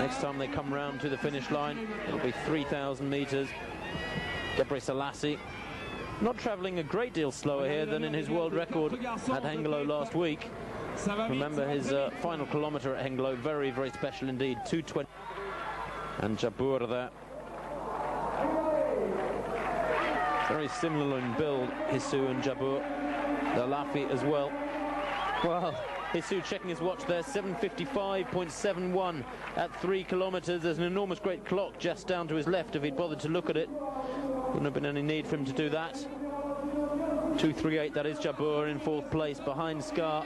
Next time they come round to the finish line, it'll be 3,000 metres. Jibril Selassie not travelling a great deal slower here than in his world record at Hengelo last week. Remember his final kilometre at Hengelo, very, very special indeed, 2:20. And Jabeur there. Very similar in build, Hisu and Jabeur. The Lafi as well. Well, Hisu checking his watch there, 7:55.71 at 3 kilometres. There's an enormous great clock just down to his left if he'd bothered to look at it. Wouldn't have been any need for him to do that. 2:38, that is Jabeur in 4th place behind Skah.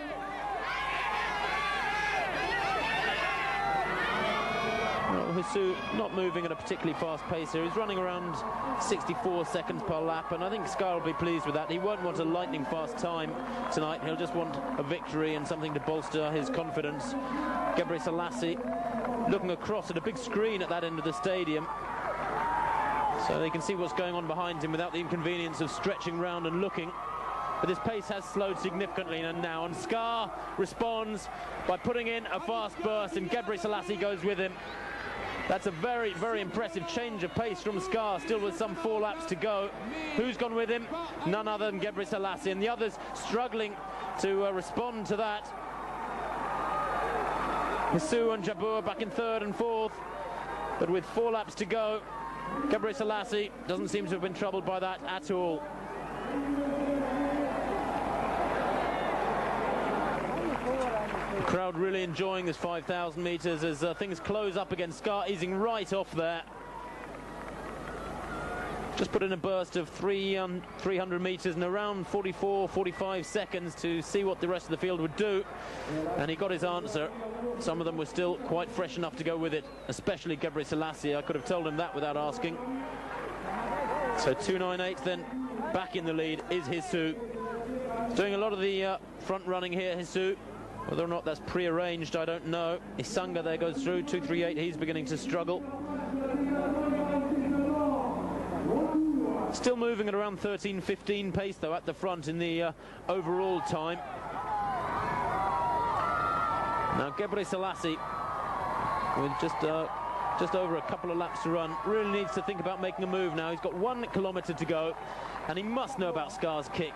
Well, Hisu not moving at a particularly fast pace here. He's running around 64 seconds per lap, and I think Skah will be pleased with that. He won't want a lightning fast time tonight. He'll just want a victory and something to bolster his confidence. Jibril Selassie looking across at a big screen at that end of the stadium, so they can see what's going on behind him without the inconvenience of stretching round and looking. But his pace has slowed significantly now, and Skah responds by putting in a fast burst, and Jibril Selassie goes with him. That's a very, very impressive change of pace from Skah, still with some 4 laps to go. Who's gone with him? None other than Jibril Selassie, and the others struggling to respond to that. Hisu and Jabeur back in 3rd and 4th, but with 4 laps to go, Jibril Selassie doesn't seem to have been troubled by that at all. The crowd really enjoying this 5,000 metres as things close up against Skah, easing right off there. Just put in a burst of 300 metres in around 44, 45 seconds to see what the rest of the field would do, and he got his answer. Some of them were still quite fresh enough to go with it, especially Jibril Selassie. I could have told him that without asking. So 2:98 then, back in the lead is Hisu. Doing a lot of the front running here, Hisu. Whether or not that's pre-arranged, I don't know. Isanga there goes through, 2:38, he's beginning to struggle. Still moving at around 13:15 pace though at the front in the overall time. Now Jibril Selassie, with just over a couple of laps to run, really needs to think about making a move now. He's got 1 kilometre to go, and he must know about Skah's kick.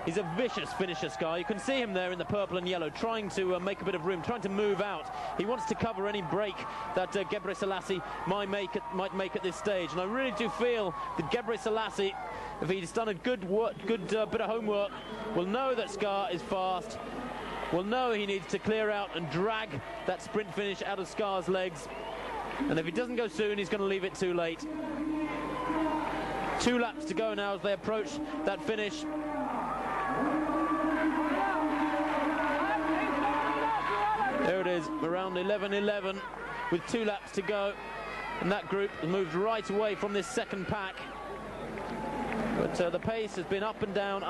He's a vicious finisher, Skah. You can see him there in the purple and yellow, trying to make a bit of room, trying to move out. He wants to cover any break that Jibril Selassie might make at this stage. And I really do feel that Jibril Selassie, if he's done a good bit of homework, will know that Skah is fast, will know he needs to clear out and drag that sprint finish out of Skah's legs. And if he doesn't go soon, he's going to leave it too late. 2 laps to go now as they approach that finish. There it is, around 11:11 with 2 laps to go, and that group has moved right away from this second pack. But the pace has been up and down,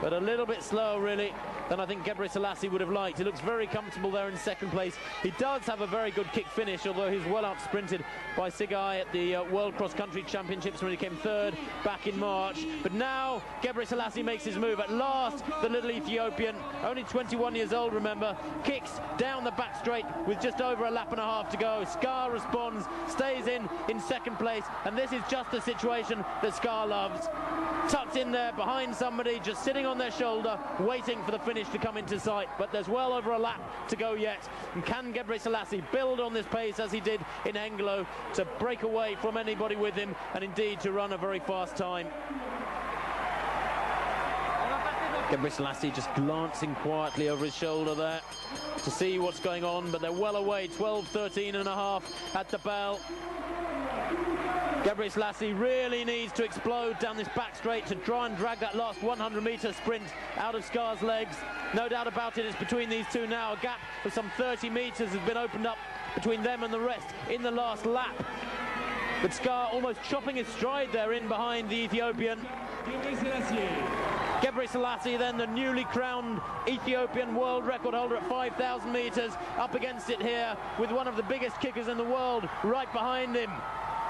but a little bit slower really than I think Jibril Selassie would have liked. He looks very comfortable there in 2nd place. He does have a very good kick finish, although he's well out-sprinted by Sigai at the World Cross Country Championships when he came 3rd back in March. But now Jibril Selassie makes his move. At last, the little Ethiopian, only 21 years old, remember, kicks down the back straight with just over a lap and a half to go. Skah responds, stays in 2nd place, and this is just the situation that Skah loves. Tucked in there behind somebody, just sitting on their shoulder, waiting for the finish to come into sight. But there's well over a lap to go yet. And can Jibril Selassie build on this pace as he did in Hengelo to break away from anybody with him and indeed to run a very fast time? Jibril Selassie just glancing quietly over his shoulder there to see what's going on, but they're well away, 12:13.5 at the bell. Jibril Selassie really needs to explode down this back straight to try and drag that last 100-metre sprint out of Skah's legs. No doubt about it, it's between these two now. A gap of some 30 metres has been opened up between them and the rest in the last lap. But Skah almost chopping his stride there in behind the Ethiopian. Jibril Selassie, then the newly crowned Ethiopian world record holder at 5,000 metres, up against it here with one of the biggest kickers in the world right behind him.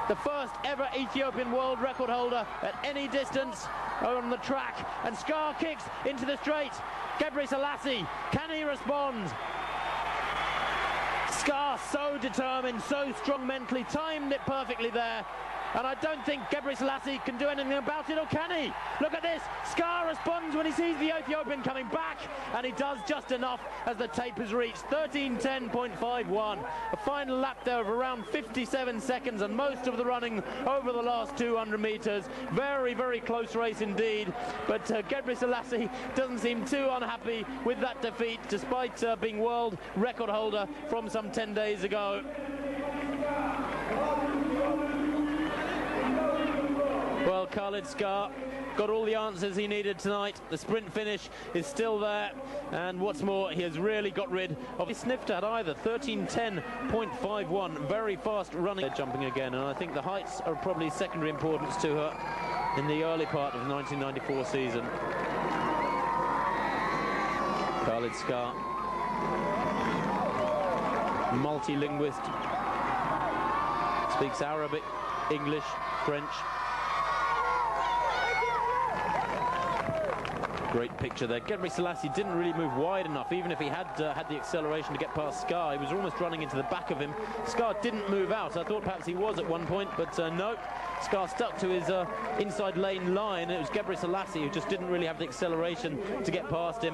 The first ever Ethiopian world record holder at any distance on the track, and Skah kicks into the straight. Jibril Selassie, can he respond? Skah so determined, so strong mentally, timed it perfectly there. And I don't think Jibril Selassie can do anything about it, or can he? Look at this. Skah responds when he sees the Ethiopian coming back, and he does just enough as the tape is reached. 13:10.51. A final lap there of around 57 seconds, and most of the running over the last 200 metres. Very, very close race indeed. But Jibril Selassie doesn't seem too unhappy with that defeat, despite being world record holder from some 10 days ago. Well, Khaled Skah got all the answers he needed tonight. The sprint finish is still there, and what's more, he has really got rid of his sniffed at either. 13:10.51, very fast running. They're jumping again, and I think the heights are probably secondary importance to her in the early part of the 1994 season. Khaled Skah, multi-linguist, speaks Arabic, English, French. Great picture there. Jibril Selassie didn't really move wide enough, even if he had had the acceleration to get past Skah. He was almost running into the back of him. Skah didn't move out. I thought perhaps he was at one point, but no. Skah stuck to his inside lane line. It was Jibril Selassie who just didn't really have the acceleration to get past him.